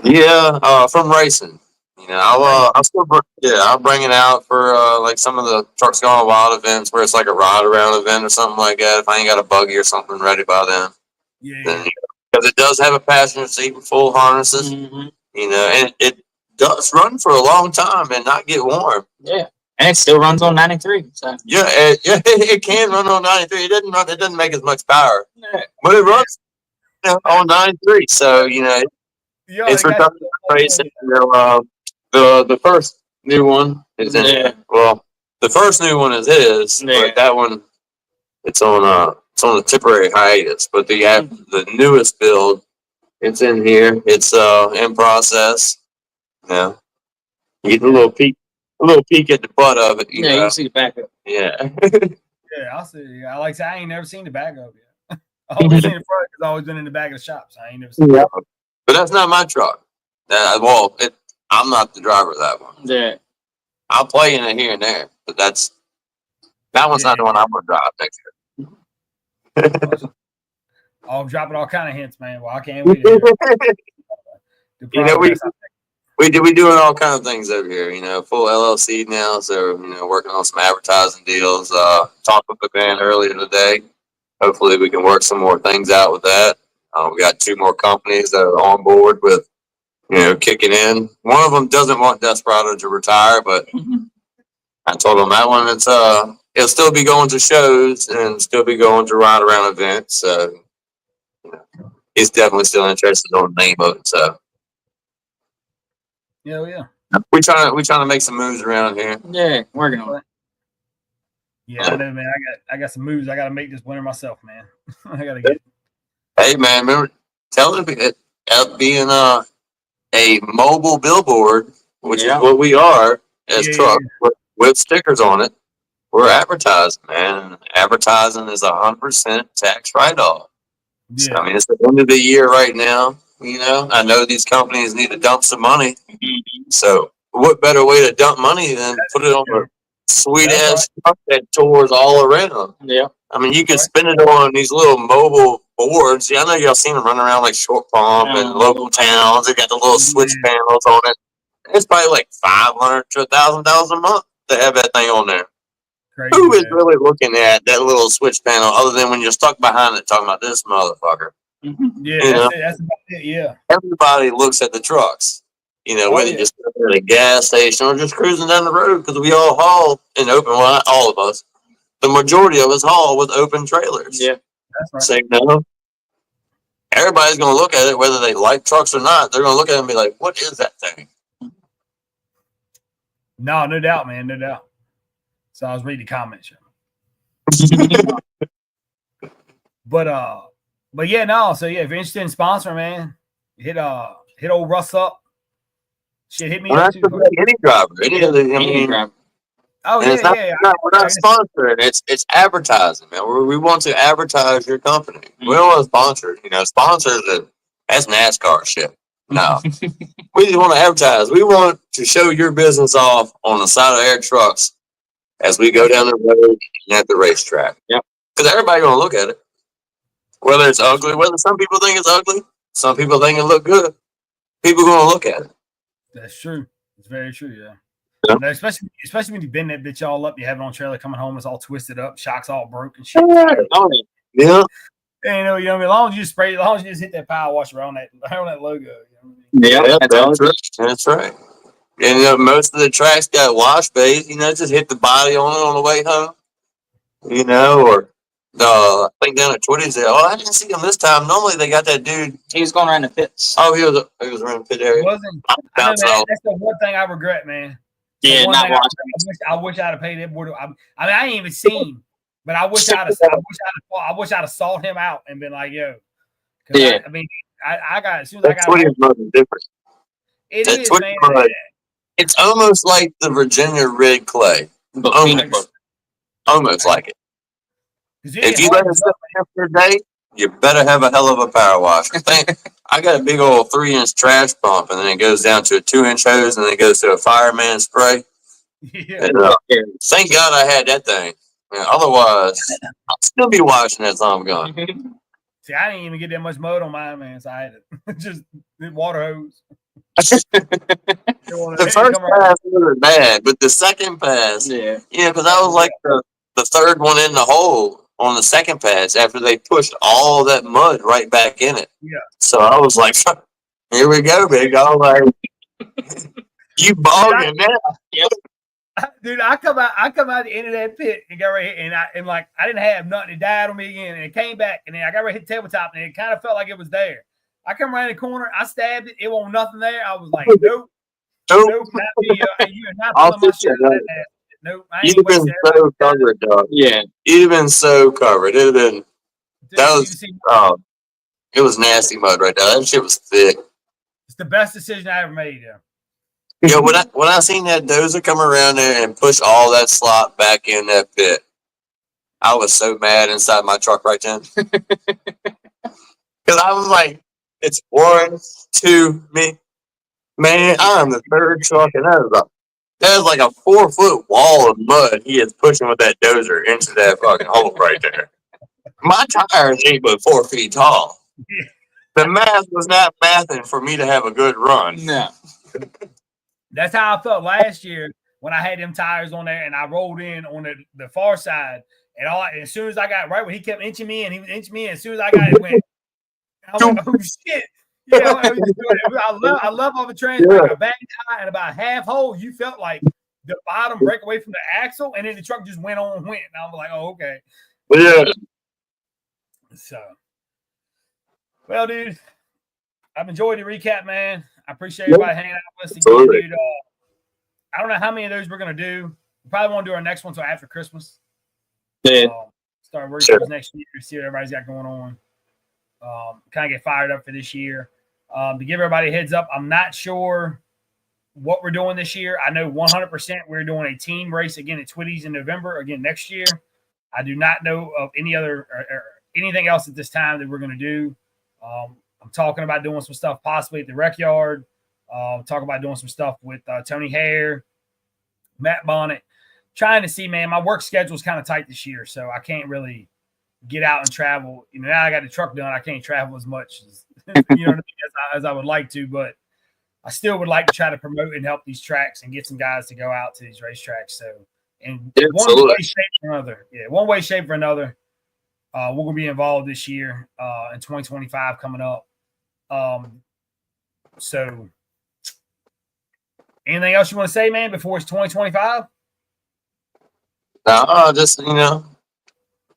Yeah, from racing. You know, I'll bring it out for like some of the Trucks Gone Wild events where it's like a ride around event or something like that. If I ain't got a buggy or something ready by then. Yeah. Because it does have a passenger seat with full harnesses. Mm-hmm. You know, and it does run for a long time and not get warm. Yeah. And it still runs on 93. So. Yeah, it can run on 93. It doesn't make as much power, but it runs on 93. So you know, it's for racing. You know, the first new one is in there. Well, the first new one is his, but that one it's on a temporary hiatus. But the newest build, it's in here. It's in process. Yeah, you get a little peek at the butt of it. You know? You can see the back of it. Yeah. Yeah, I'll see. I ain't never seen the back of it yet. I've always seen the front because I've always been in the back of the shop, so I ain't never seen it. But that's not my truck. I'm not the driver of that one. Yeah. I'll play in it here and there, but that one's not the one I'm going to drive next year. I'm dropping all kind of hints, man. Well, I can't wait to hear it. You know, we doing all kind of things over here. You know, full LLC now, so working on some advertising deals. Talked with the band earlier today. Hopefully, we can work some more things out with that. We got 2 more companies that are on board with kicking in. One of them doesn't want Desperado to retire, but I told him that one he'll still be going to shows and still be going to ride around events. So he's definitely still interested in the name of it. So yeah. we trying to make some moves around here. Yeah, working on it. Yeah, I know, man. I got some moves I got to make this winter myself, man. I got to get. Hey, man, remember tell them being a mobile billboard, which is what we are as truck with stickers on it. We're advertising, man. Advertising is 100% tax write-off. Yeah. So, I mean, it's the end of the year right now. I know these companies need to dump some money. So, what better way to dump money than put it on a sweet ass truck that tours all around? Yeah. I mean, you can spin it on these little mobile boards. Yeah, I know y'all seen them running around like Short Pump and local towns. They got the little switch panels on it. It's probably like $500 to $1,000 a month to have that thing on there. Crazy, who is really looking at that little switch panel other than when you're stuck behind it talking about this motherfucker? Yeah, that's about it. Yeah. Everybody looks at the trucks. Whether you're just at a gas station or just cruising down the road, because we all haul in open. Well, not all of us. The majority of us haul with open trailers. Yeah, that's So, right. everybody's going to look at it, whether they like trucks or not. They're going to look at it and be like, "What is that thing?" No doubt, man, no doubt. So I was reading the comments. But yeah, no. So yeah, if you're interested in sponsoring, man, hit old Russ up. Shit, hit me up too. Any driver, any driver. Oh and yeah. We're not sponsoring. It's advertising, man. We want to advertise your company. We don't want to sponsor. Sponsors that's NASCAR shit. No, we just want to advertise. We want to show your business off on the side of our trucks as we go down the road and at the racetrack. Yep. Because everybody's gonna look at it, whether it's ugly, whether some people think it's ugly, some people think it look good. People gonna look at it. That's true. It's very true. Yeah. No, especially when you bend that bitch all up, you have it on trailer coming home, it's all twisted up, shocks all broken, shit. Yeah. And, as long as you spray, as long as you just hit that power washer on that logo. Yeah, that's right. And most of the tracks got wash bays. Just hit the body on the way home. Or I think down at Twitty City. I didn't see him this time. Normally they got that dude. He was going around the pits. Oh, he was around the pit area. That's the one thing I regret, man. Yeah, not watching. I wish I'd have paid that board. I ain't even seen, but I wish I'd have sought him out and been like, yo. Yeah. I got as soon as I got Twitty's mud is different. It is, man. Mud, it's almost like the Virginia red clay. Almost like it. If you let it sit there for a day, you better have a hell of a power wash. I got a big old 3-inch trash pump, and then it goes down to a 2-inch hose, and then it goes to a fireman spray. Yeah. And, thank God I had that thing. Otherwise, I'll still be washing that time gone. See, I didn't even get that much mud on mine, man. So I had it just water hose. The first pass wasn't bad, but the second pass, because I was like the third one in the hole on the second pass after they pushed all that mud right back in it. Yeah. So I was like, here we go, big. I was like, you bogging now. Yep. Dude, I come out the end of that pit and got right here, and I didn't have nothing. It died on me again, and it came back, and then I got right hit the tabletop, and it kind of felt like it was there. I come around the corner, I stabbed it, it wasn't nothing there. I was like, nope, not me. You're not pulling my shit out of that. Nope, I ain't you've been so covered, dog. Yeah, you've been so covered. It had been. Dude, it was nasty mud right there. That shit was thick. It's the best decision I ever made. Yeah. Yo, when I seen that dozer come around there and push all that slop back in that pit, I was so mad inside my truck right then. Because I was like, it's 1, 2, me. Man, I'm the third truck, and there's like a 4-foot wall of mud he is pushing with that dozer into that fucking hole right there. My tires ain't but 4 feet tall. The math was not mathing for me to have a good run. No. That's how I felt last year when I had them tires on there and I rolled in on the far side. And as soon as I got right when he kept inching me and he was inching me, as soon as I got it, went. I was like, oh shit. Yeah, I love all the trans. Yeah. Like a back tire and about half hole, you felt like the bottom break away from the axle, and then the truck just went. And I was like, oh, okay. Yeah. So, well, dude, I've enjoyed the recap, man. I appreciate everybody hanging out with us again, dude. I don't know how many of those we're gonna do. We probably won't do our next one until after Christmas. Yeah. Start working next year, see what everybody's got going on. Kind of get fired up for this year. To give everybody a heads up, I'm not sure what we're doing this year. I know 100% we're doing a team race again at Twitty's in November, again next year. I do not know of any other or anything else at this time that we're going to do. I'm talking about doing some stuff possibly at the rec yard. Talking about doing some stuff with Tony Hare, Matt Bonnet. Trying to see, man, my work schedule is kind of tight this year, so I can't really get out and travel. You know, now I got the truck done, I can't travel as much as as I would like to, but I still would like to try to promote and help these tracks and get some guys to go out to these racetracks. So, in one way, shape, or another, we're going to be involved this year in 2025 coming up. So, anything else you want to say, man, before it's 2025? No, just, glad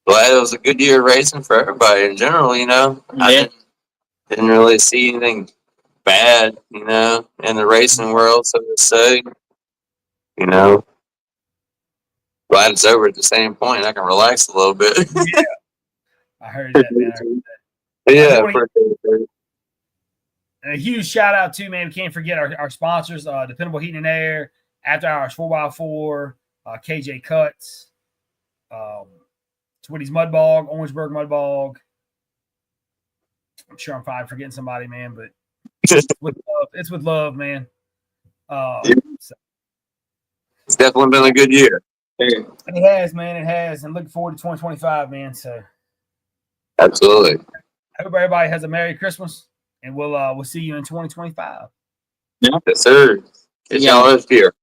it was a good year racing for everybody in general, I didn't really see anything bad, in the racing world, so to say. Glad it's over at the same point. I can relax a little bit. Yeah. I heard that, man. Yeah. And a huge shout out to, man, we can't forget our sponsors, Dependable Heating and Air, After Hours 4x4, KJ Cuts, Twitty's Mud Bog, Orangeburg Mud Bog. I'm sure I'm probably forgetting somebody, man, but it's with love, man. So. It's definitely been a good year. It has, man. It has. And looking forward to 2025, man. So absolutely. I hope everybody has a Merry Christmas, and we'll see you in 2025. Yeah. Yes, sir. Get y'all up here.